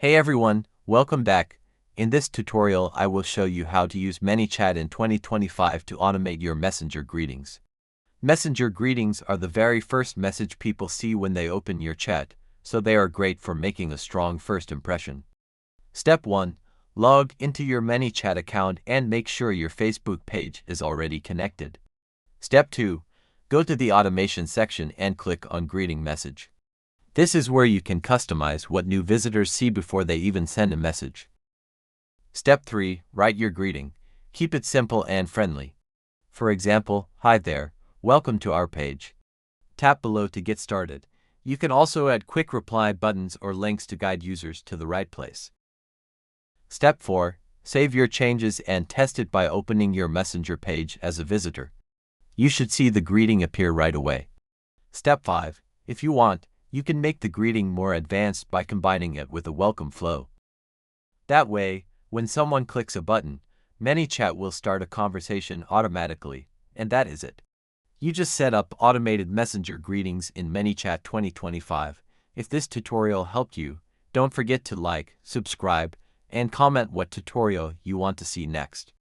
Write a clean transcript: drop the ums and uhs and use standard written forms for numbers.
Hey everyone, welcome back. In this tutorial, I will show you how to use ManyChat in 2025 to automate your messenger greetings. Messenger greetings are the very first message people see when they open your chat, so they are great for making a strong first impression. Step 1. Log into your ManyChat account and make sure your Facebook page is already connected. Step 2. Go to the automation section and click on Greeting Message. This is where you can customize what new visitors see before they even send a message. Step 3. Write your greeting. Keep it simple and friendly. For example, "Hi there, welcome to our page." Tap below to get started. You can also add quick reply buttons or links to guide users to the right place. Step 4. Save your changes and test it by opening your Messenger page as a visitor. You should see the greeting appear right away. Step 5. If you want, you can make the greeting more advanced by combining it with a welcome flow. That way, when someone clicks a button, ManyChat will start a conversation automatically, and that is it. You just set up automated messenger greetings in ManyChat 2025. If this tutorial helped you, don't forget to like, subscribe, and comment what tutorial you want to see next.